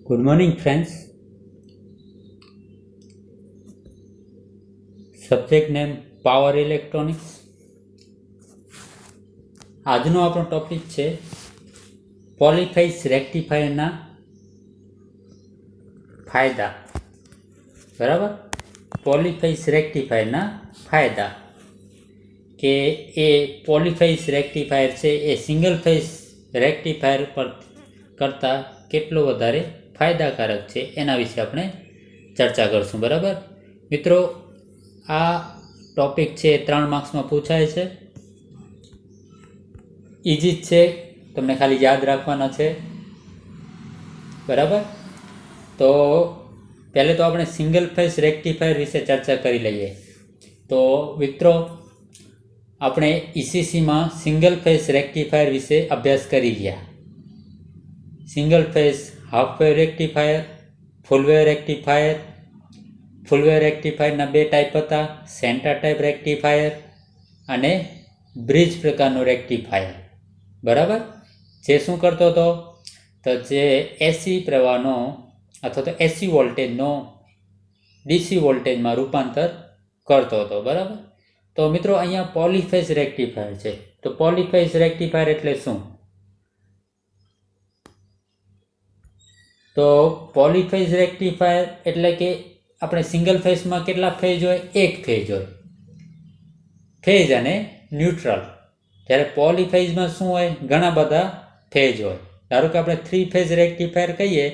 Good morning friends. Subject name power electronics. આજનો આપણો topic છે પોલીફેઝ રેક્ટિફાયરના ફાયદા. બરાબર, પોલીફેઝ રેક્ટિફાયરના ફાયદા કે એ પોલીફેઝ રેક્ટિફાયર છે એ સિંગલ ફેઝ રેક્ટિફાયર પર કરતાં કેટલો વધારે ફાયદાકારક છે એના વિશે આપણે ચર્ચા કરશું. બરાબર મિત્રો, આ ટોપિક છે 3 માર્ક્સમાં પૂછાય છે. ઇઝી જ છે, તમને ખાલી યાદ રાખવાના છે. બરાબર, તો પહેલે તો આપણે સિંગલ ફેઝ રેક્ટિફાયર વિશે ચર્ચા કરી લઈએ. તો મિત્રો, આપણે ઈસીસીમાં સિંગલ ફેઝ રેક્ટિફાયર વિશે અભ્યાસ કરી ગયા. Single phase half wave rectifier, full wave rectifier. Full wave રેક્ટિફાયરના 2 ટાઈપ હતા, સેન્ટર ટાઈપ રેક્ટિફાયર અને બ્રિજ પ્રકારનો રેક્ટિફાયર. બરાબર, જે શું કરતો હતો તો જે એસી પ્રવાહનો અથવા તો એસી વોલ્ટેજનો ડીસી વોલ્ટેજમાં રૂપાંતર કરતો હતો. બરાબર, તો મિત્રો અહીંયા પોલીફેઝ રેક્ટિફાયર છે. તો પોલીફેઝ રેક્ટિફાયર એટલે શું? તો પોલીફેઝ રેક્ટિફાયર એટલે કે આપણે સિંગલ ફેઝમાં કેટલા ફેઝ હોય? એક ફેઝ હોય, ફેઝ અને ન્યુટ્રલ. જ્યારે પોલીફેઝમાં શું હોય? ઘણા બધા ફેઝ હોય. ધારો કે આપણે 3 ફેઝ રેક્ટિફાયર કહીએ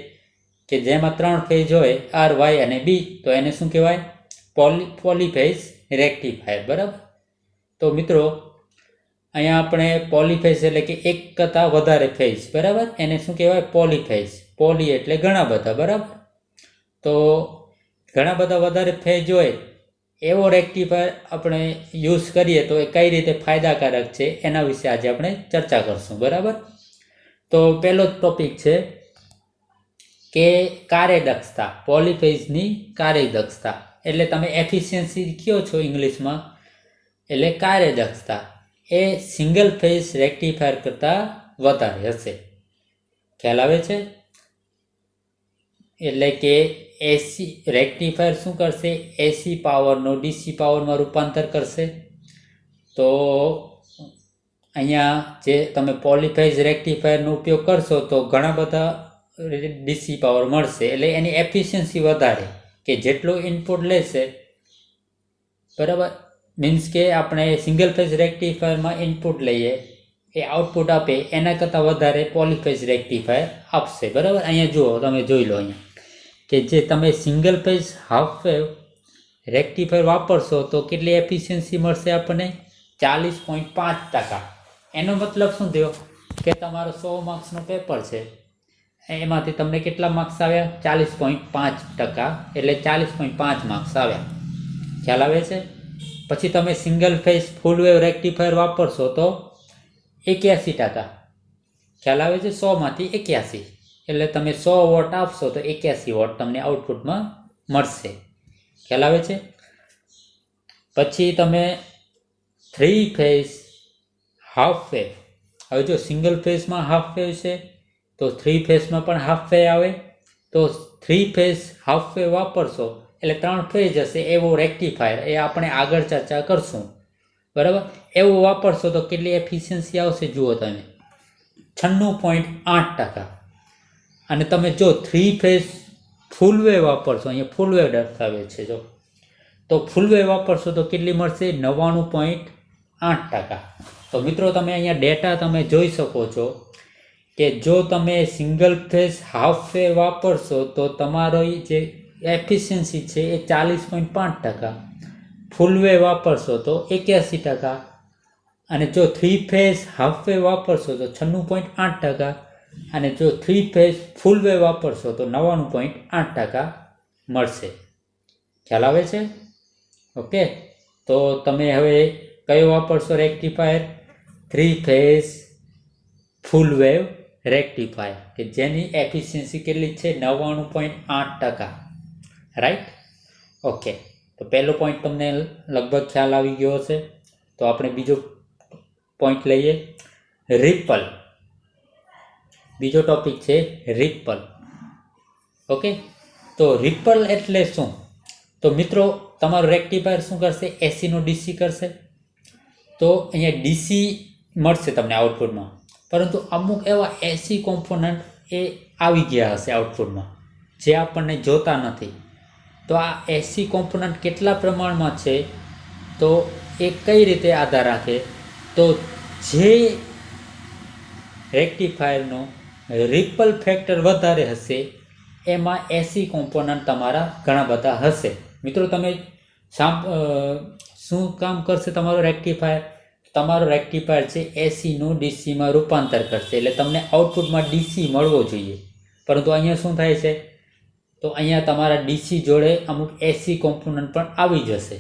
કે જેમાં 3 ફેઝ હોય, આર, વાય અને બી, તો એને શું કહેવાય? Polyphase rectifier. બરાબર, તો મિત્રો અહીંયા આપણે પોલીફેઝ એટલે કે એક કરતાં વધારે ફેઝ, બરાબર, એને શું કહેવાય? પોલીફેઝ. પોલી એટલે ઘણા બધા. બરાબર, તો ઘણા બધા વધારે ફેઝ હોય એવો રેક્ટિફાયર આપણે યુઝ કરીએ તો એ કઈ રીતે ફાયદાકારક છે એના વિશે આજે આપણે ચર્ચા કરશું. બરાબર, તો પહેલો જ ટોપિક છે કે કાર્યદક્ષતા. પોલીફેઝની કાર્યદક્ષતા એટલે તમે એફિશિયન્સી કહો છો ઇંગ્લિશમાં, એટલે કાર્યદક્ષતા એ સિંગલ ફેઝ રેક્ટિફાયર કરતાં વધારે હશે. ખ્યાલ આવે છે? એટલે કે એસી રેક્ટિફાયર શું કરશે? એસી પાવરનો ડીસી પાવરમાં રૂપાંતર કરશે. તો અહીંયા જે તમે પોલીફેઝ રેક્ટિફાયરનો ઉપયોગ કરશો તો ઘણા બધા ડીસી પાવર મળશે. એટલે એની એફિશિયન્સી વધારે, કે જેટલું ઇનપુટ લેશે, બરાબર, મીન્સ કે આપણે સિંગલ ફેઝ રેક્ટિફાયરમાં ઇનપુટ લઈએ એ આઉટપુટ આપે એના કરતાં વધારે પોલીફેઝ રેક્ટિફાયર આપશે. બરાબર, અહીંયા જુઓ, તમે જોઈ લો અહીંયા કે જે તમે single phase half wave rectifier વાપરશો તો કેટલી એફિશિયન્સી મળશે આપણને? 40.5%. એનો મતલબ શું થયો કે તમારો 100 માર્ક્સનો પેપર છે, એમાંથી તમને કેટલા માર્ક્સ આવ્યા? 40.5%, એટલે 40.5 માર્ક્સ આવ્યા. ખ્યાલ આવે છે? પછી તમે single phase full wave rectifier વાપરશો તો 81%. ખ્યાલ આવે છે? 100માંથી 81, એટલે તમે 100 વોટ આપશો તો 81 વોટ તમને આઉટપુટમાં મળશે. ખ્યાલ આવે છે? પછી તમે 3 ફેઝ હાફ વેવ, હવે જો સિંગલ ફેઝમાં હાફ વેવ છે તો 3 ફેઝમાં પણ હાફ વેવ આવે. તો 3 ફેઝ હાફ વેવ વાપરશો એટલે 3 ફેઝ હશે એવો રેક્ટિફાયર, એ આપણે આગળ ચર્ચા કરશું. બરાબર, એવું વાપરશો તો કેટલી એફિશિયન્સી આવશે જુઓ તમે, 96.8%. અને તમે જો 3 ફેઝ ફૂલ વેવ વાપરશો, અહીંયા ફૂલ વેવ દર્શાવે છે જો, તો ફૂલ વેવ વાપરશો તો કેટલી મળશે? 99.8%. તો મિત્રો તમે અહીંયા ડેટા તમે જોઈ શકો છો કે જો તમે સિંગલ ફેઝ હાફ વેવ વાપરશો તો તમારો જે એફિશિયન્સી છે એ 40.5%, ફૂલ વેવ વાપરશો તો 81%, અને જો 3 ફેઝ હાફ વેવ વાપરશો તો 96.8%, અને જો 3 ફેઝ ફૂલ વેવ વાપરશો તો 99.8% મળશે. ખ્યાલ આવે છે? ઓકે, તો તમે હવે કયો વાપરશો rectifier? 3 phase full wave rectifier, કે જેની એફિશિયન્સી કેટલી છે? 99.8%. રાઈટ? ઓકે, તો પહેલો પોઈન્ટ તમને લગભગ ખ્યાલ આવી ગયો હશે. તો આપણે બીજો પોઈન્ટ લઈએ, રિપલ. બીજો ટોપિક છે રિપલ. ઓકે, તો રિપલ એટલે શું? તો મિત્રો તમારું રેક્ટિફાયર શું કરશે? એસીનો ડીસી કરશે. તો અહીંયા ડીસી મળશે તમને આઉટપુટમાં, પરંતુ અમુક એવા એસી કોમ્પોનન્ટ એ આવી ગયા હશે આઉટપુટમાં જે આપણને જોતા નથી. તો આ એસી કોમ્પોનન્ટ કેટલા પ્રમાણમાં છે તો એ કઈ રીતે આધાર રાખે? તો જે રેક્ટિફાયરનો રિપલ ફેક્ટર વધારે હશે એમાં એસી કોમ્પોનન્ટ તમારા ઘણા બધા હશે. મિત્રો તમે શું કામ કરશે તમારો રેક્ટિફાયર? તમારો રેક્ટિફાયર છે એસીનું ડીસીમાં રૂપાંતર કરશે, એટલે તમને આઉટપુટમાં ડીસી મળવો જોઈએ. પરંતુ અહીંયા શું થાય છે? તો અહીંયા તમારા ડીસી જોડે અમુક એસી કોમ્પોનન્ટ પણ આવી જશે.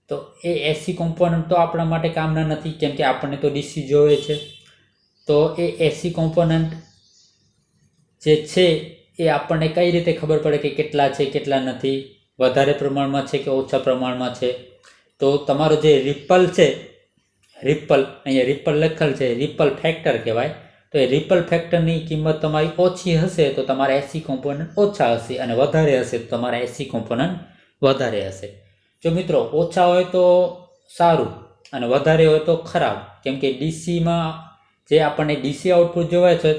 તો એ એસી કોમ્પોનન્ટ તો આપણા માટે કામના નથી, કેમ કે આપણને તો ડીસી જોવે છે. તો એ એસી કોમ્પોનન્ટ જે છે એ આપણને કઈ રીતે ખબર પડે કે કેટલા છે કેટલા નથી, વધારે પ્રમાણમાં છે કે ઓછા પ્રમાણમાં છે? તો તમારો જે રિપલ છે, રિપલ અહીંયા રિપલ લખેલ છે, રિપલ ફેક્ટર કહેવાય. તો એ રિપલ ફેક્ટરની કિંમત તમારી ઓછી હશે તો તમારા એસી કોમ્પોનન્ટ ઓછા હશે, અને વધારે હશે તો તમારા એસી કોમ્પોનન્ટ વધારે હશે. જો મિત્રો ઓછા હોય તો સારું અને વધારે હોય તો ખરાબ, કેમ કે ડીસીમાં જે આપણને ડીસી આઉટપુટ જોવાય છે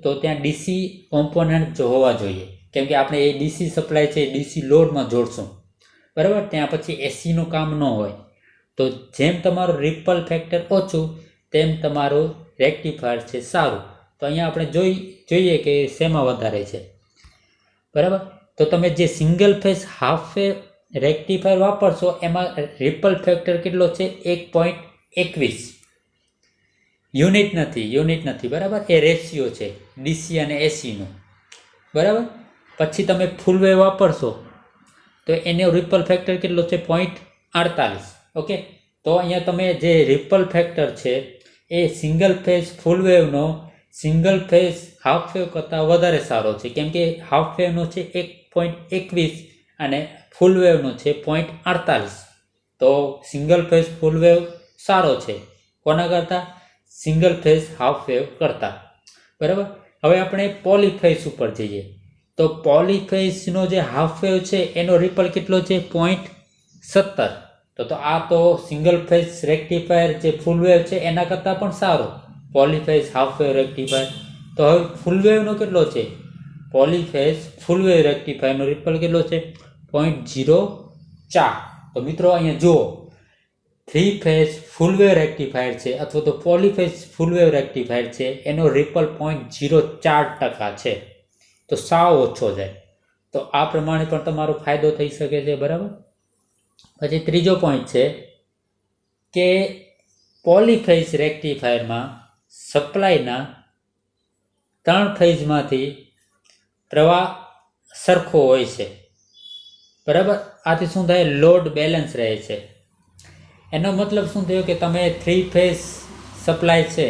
તો ત્યાં ડીસી કોમ્પોનન્ટ હોવા જોઈએ, કેમ કે આપણે એ ડીસી સપ્લાય છે ડીસી લોડમાં જોડશું, બરાબર? ત્યાં પછી એસીનું કામ ન હોય. તો જેમ તમારું રિપલ ફેક્ટર ઓછું તેમ તમારું રેક્ટિફાયર છે સારું. તો અહીંયા આપણે જોઈએ કે શેમાં વધારે છે, બરાબર? તો તમે જે single phase half wave rectifier વાપરશો એમાં રિપલ ફેક્ટર કેટલો છે? 1.21 યુનિટ નથી, બરાબર? એ રેશિયો છે ડીસી અને એસીનો, બરાબર? પછી તમે ફૂલ વેવ વાપરશો તો એનો રિપલ ફેક્ટર કેટલો છે? 0.48. ઓકે, તો અહીંયા તમે જે રિપલ ફેક્ટર છે એ સિંગલ ફેઝ ફૂલ વેવનો સિંગલ ફેઝ હાફ વેવ કરતાં વધારે સારો છે, કેમ કે હાફ વેવનો છે 1.21 અને ફૂલ વેવનો છે 0.48. તો સિંગલ ફેઝ ફૂલ વેવ સારો છે કોના કરતાં? સિંગલ ફેઝ હાફ વેવ કરતાં, બરાબર? હવે આપણે પોલીફેઝ ઉપર જઈએ. તો પોલીફેઝનો જે હાફ વેવ છે એનો રિપલ કેટલો છે? 0.17. તો આ તો સિંગલ ફેઝ રેક્ટિફાયર જે ફૂલ વેવ છે એના કરતાં પણ સારો પોલીફેઝ હાફ વેવ રેક્ટિફાયર. તો હવે ફૂલ વેવનો કેટલો છે? પોલીફેઝ ફૂલ વેવ રેક્ટિફાયરનો રિપલ કેટલો છે? 0.04. તો મિત્રો અહીંયા જુઓ, 3 ફેઝ ફૂલ વેવ રેક્ટિફાયર છે અથવા તો પોલીફેઝ ફૂલ વેવ રેક્ટિફાયર છે એનો રિપલ 0.04% છે, તો સાવ ઓછો જાય. તો આ પ્રમાણે પણ તમારો ફાયદો થઈ શકે છે, બરાબર? પછી ત્રીજો પોઈન્ટ છે કે પોલીફેઝ રેક્ટિફાયરમાં સપ્લાયના 3 ફેઝમાંથી પ્રવાહ સરખો હોય છે, બરાબર? આથી શું થાય? લોડ બેલેન્સ રહે છે. એનો મતલબ શું થયો કે તમે 3 ફેઝ સપ્લાય છે,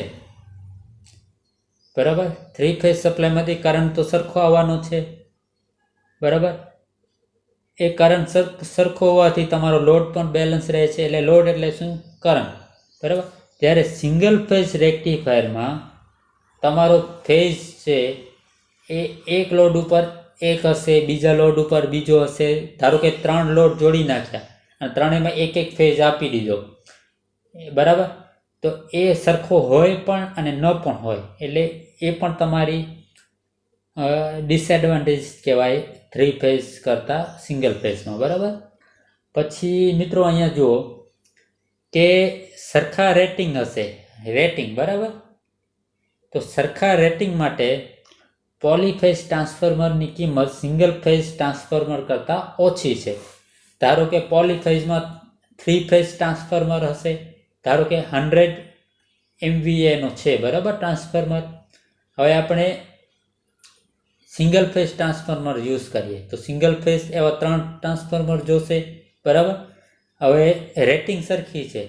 બરાબર? 3 ફેઝ સપ્લાયમાંથી કરંટ તો સરખો આવવાનો છે, બરાબર? એ કરંટ સરખો હોવાથી તમારો લોડ પણ બેલેન્સ રહે છે. એટલે લોડ એટલે શું? કરંટ, બરાબર? જ્યારે સિંગલ ફેઝ રેક્ટિફાયરમાં તમારો ફેઝ છે એ એક લોડ ઉપર એક હશે, બીજા લોડ ઉપર બીજો હશે. ધારો કે 3 લોડ જોડી નાખ્યા અને ત્રણેયમાં એક ફેઝ આપી દીધો, બરાબર? તો એ સરખો હોય પણ અને ન પણ હોય, એટલે એ પણ તમારી ડિસએડવાન્ટેજ કહેવાય 3 ફેઝ કરતાં સિંગલ ફેઝમાં, બરાબર? પછી મિત્રો અહીંયા જુઓ કે સરખા રેટિંગ હશે, બરાબર? તો સરખા રેટિંગ માટે પોલીફેઝ ટ્રાન્સફોર્મરની કિંમત સિંગલ ફેઝ ટ્રાન્સફોર્મર કરતાં ઓછી છે. ધારો કે પોલીફેઝમાં 3 ફેઝ ટ્રાન્સફોર્મર હશે, ધારો કે 100 MVA નો છે, બરાબર? ટ્રાન્સફોર્મર. હવે આપણે સિંગલ ફેઝ ટ્રાન્સફોર્મર યુઝ કરીએ તો સિંગલ ફેઝ એવા 3 ટ્રાન્સફોર્મર જોશે, બરાબર? હવે રેટિંગ સરખી છે,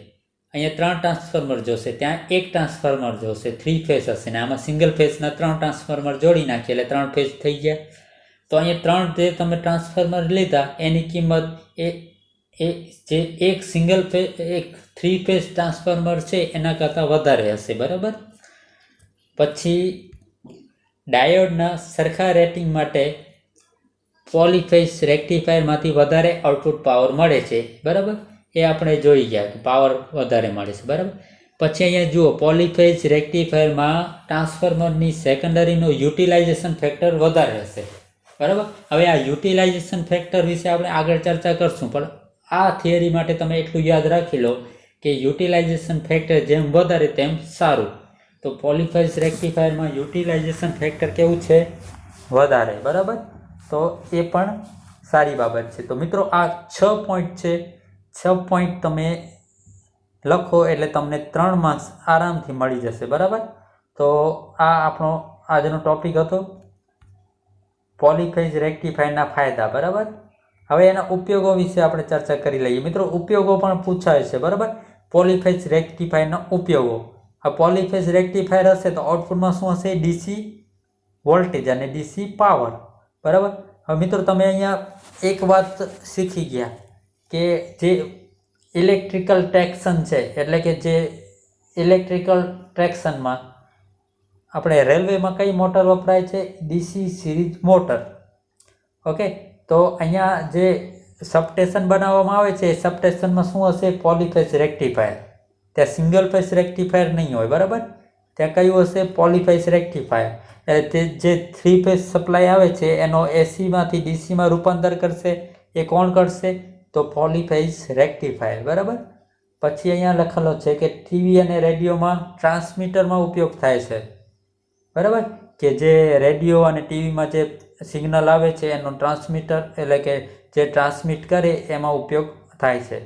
અહીંયા 3 ટ્રાન્સફોર્મર જોશે, ત્યાં 1 ટ્રાન્સફોર્મર જોશે, 3 ફેઝ હશે ને આમાં સિંગલ ફેઝના 3 ટ્રાન્સફોર્મર જોડી નાખીએ એટલે 3 ફેઝ થઈ ગયા. તો અહીંયા 3 જે તમે ટ્રાન્સફોર્મર લીધા એની કિંમત એ જે એક સિંગલ ફેઝ 3 ફેઝ ટ્રાન્સફોર્મર છે એના કરતાં વધારે હશે, બરાબર? પછી ડાયોડના સરખા રેટિંગ માટે પોલીફેઝ રેક્ટિફાયરમાંથી વધારે આઉટપુટ પાવર મળે છે, બરાબર. એ આપણે જોઈ ગયા કે પાવર વધારે મળે છે, બરાબર. પછી અહીંયા જુઓ, પોલીફેઝ રેક્ટિફાયરમાં ટ્રાન્સફોર્મરની સેકન્ડરીનો યુટિલાઇઝેશન ફેક્ટર વધારે હશે, બરાબર. હવે આ યુટિલાઇઝેશન ફેક્ટર વિશે આપણે આગળ ચર્ચા કરશું, પણ આ થિયરી માટે તમે એટલું યાદ રાખી લો કે યુટિલાઇઝેશન ફેક્ટર જેમ વધારે તેમ સારું. તો પોલીફેઝ રેક્ટિફાયરમાં યુટિલાઇઝેશન ફેક્ટર કેવું છે? વધારે, બરાબર. તો એ પણ સારી બાબત છે. તો મિત્રો આ 6 પોઈન્ટ છે. 6 પોઈન્ટ તમે લખો એટલે તમને 3 માર્ક્સ આરામથી મળી જશે, બરાબર. તો આ આપણો આજનો ટોપિક હતો, પોલીફેઝ રેક્ટિફાયરના ફાયદા, બરાબર. હવે એના ઉપયોગો વિશે આપણે ચર્ચા કરી લઈએ. મિત્રો ઉપયોગો પણ પૂછાય છે, બરાબર. પોલીફેઝ રેક્ટિફાયરના ઉપયોગો. આ પોલીફેઝ રેક્ટિફાયર હશે તો આઉટપુટમાં શું હશે? ડીસી વોલ્ટેજ અને ડીસી પાવર, બરાબર. હવે મિત્રો તમે અહીંયા એક વાત શીખી ગયા કે જે ઇલેક્ટ્રિકલ ટ્રેક્શન છે, એટલે કે જે ઇલેક્ટ્રિકલ ટ્રેક્શનમાં આપણે રેલવેમાં કઈ મોટર વપરાય છે? DC series motor. ઓકે. તો અહીંયા જે સબસ્ટેશન બનાવવામાં આવે છે, એ સબસ્ટેશનમાં શું હશે? Polyphase rectifier. ત્યાં સિંગલ ફેઝ રેક્ટિફાયર નહીં હોય, બરાબર. ત્યાં કયું હશે? Polyphase rectifier. તે જે 3 ફેઝ સપ્લાય આવે છે એનો એસીમાંથી ડીસીમાં રૂપાંતર કરશે. એ કોણ કરશે? તો પોલીફેઝ રેક્ટિફાયર, બરાબર. પછી અહીંયા લખેલો છે કે ટીવી અને રેડિયોમાં ટ્રાન્સમીટરમાં ઉપયોગ થાય છે, બરાબર. કે જે રેડિયો અને ટીવીમાં જે સિગ્નલ આવે છે એનો ટ્રાન્સમીટર એટલે કે જે ટ્રાન્સમિટ કરે એમાં ઉપયોગ થાય છે.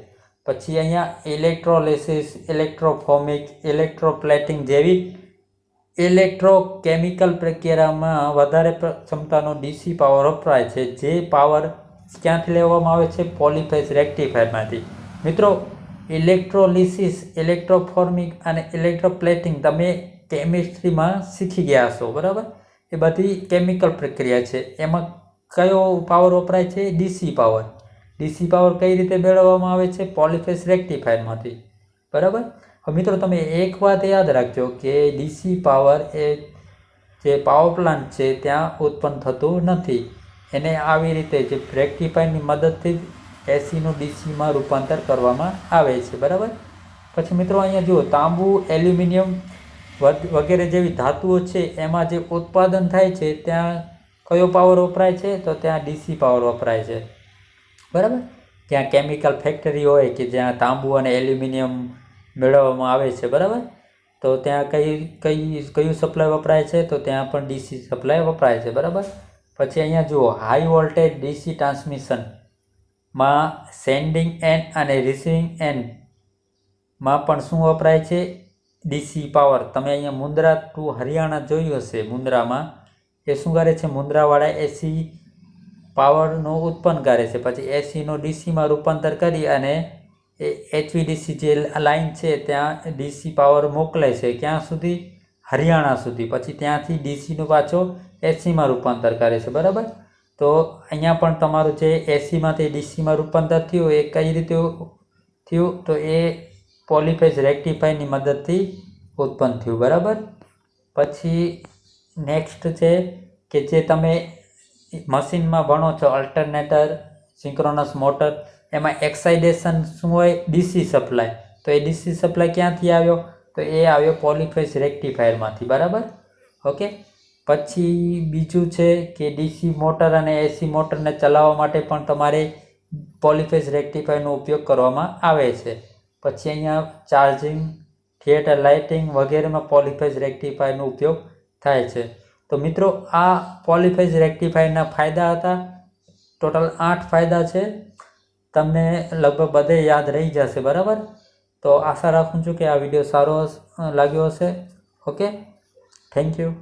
પછી અહીંયા ઇલેક્ટ્રોલિસિસ, ઇલેક્ટ્રોફોર્મિક, ઇલેક્ટ્રોપ્લેટિંગ જેવી ઇલેક્ટ્રોકેમિકલ પ્રક્રિયામાં વધારે ક્ષમતાનો ડીસી પાવર વપરાય છે. જે પાવર ક્યાંથી લેવામાં આવે છે? પોલીફેઝ રેક્ટિફાયરમાંથી. મિત્રો ઇલેક્ટ્રોલિસિસ, ઇલેક્ટ્રોફોર્મિક અને ઇલેક્ટ્રોપ્લેટિંગ તમે કેમિસ્ટ્રીમાં શીખી ગયા હશો, બરાબર. એ બધી કેમિકલ પ્રક્રિયા છે. એમાં કયો પાવર વપરાય છે? DC power. ડીસી પાવર કઈ રીતે મેળવવામાં આવે છે? પોલીફેઝ રેક્ટિફાયરમાંથી, બરાબર. હવે મિત્રો તમે એક વાત યાદ રાખજો કે ડીસી પાવર એ જે પાવર પ્લાન્ટ છે ત્યાં ઉત્પન્ન થતું નથી. એને આવી રીતે જે રેક્ટિફાયરની મદદથી જ એસીનું ડીસીમાં રૂપાંતર કરવામાં આવે છે, બરાબર. પછી મિત્રો અહીંયા જુઓ, તાંબુ, એલ્યુમિનિયમ વગેરે જેવી ધાતુઓ છે એમાં જે ઉત્પાદન થાય છે ત્યાં કયો પાવર વપરાય છે? તો ત્યાં ડીસી પાવર વપરાય છે, બરાબર. ત્યાં કેમિકલ ફેક્ટરી હોય કે જ્યાં તાંબુ અને એલ્યુમિનિયમ મેળવવામાં આવે છે, બરાબર. તો ત્યાં કયું સપ્લાય વપરાય છે? તો ત્યાં પણ ડીસી સપ્લાય વપરાય છે, બરાબર. પછી અહીંયા જુઓ, હાઈ વોલ્ટેજ ડીસી ટ્રાન્સમિશનમાં સેન્ડિંગ એન્ડ અને રિસીવિંગ એન્ડમાં પણ શું વપરાય છે? DC power. તમે અહીંયા મુન્દ્રા ટુ હરિયાણા જોયું હશે. મુન્દ્રામાં એ શું કરે છે? મુન્દ્રાવાળા એસી પાવરનું ઉત્પન્ન કરે છે. પછી એસીનો ડીસીમાં રૂપાંતર કરી અને એ HVDC જે લાઇન છે ત્યાં ડીસી પાવર મોકલે છે. ક્યાં સુધી? હરિયાણા સુધી. પછી ત્યાંથી ડીસીનું પાછો એસીમાં રૂપાંતર કરે છે, બરાબર. તો અહીંયા પણ તમારું જે એસીમાંથી ડીસીમાં રૂપાંતર થયું એ કઈ રીતે થયું? તો એ પોલીફેઝ રેક્ટિફાયરની મદદથી ઉત્પન્ન થયું, બરાબર. પછી નેક્સ્ટ છે કે જે તમે મશીનમાં ભણો છો, અલ્ટરનેટર, સિંક્રોનસ મોટર, એમાં એક્સાઇટેશન શું હોય? DC supply. તો એ ડીસી સપ્લાય ક્યાંથી આવ્યો? તો એ આવ્યો પોલીફેઝ રેક્ટિફાયરમાંથી, બરાબર. ઓકે. પછી બીજું છે કે ડીસી મોટર અને એસી મોટરને ચલાવવા માટે પણ તમારે પોલીફેઝ રેક્ટિફાયરનો ઉપયોગ કરવામાં આવે છે. પછી અહીંયા ચાર્જિંગ, થિયેટર લાઇટિંગ વગેરેમાં પોલીફેઝ રેક્ટિફાયરનો ઉપયોગ થાય છે. તો મિત્રો આ પોલીફેઝ રેક્ટિફાયરના ફાયદા હતા. ટોટલ 8 ફાયદા છે. તમને લગભગ બધે યાદ રહી જશે, બરાબર. તો આશા રાખું છું કે આ વિડીયો સારો લાગ્યો હશે. Okay, thank you.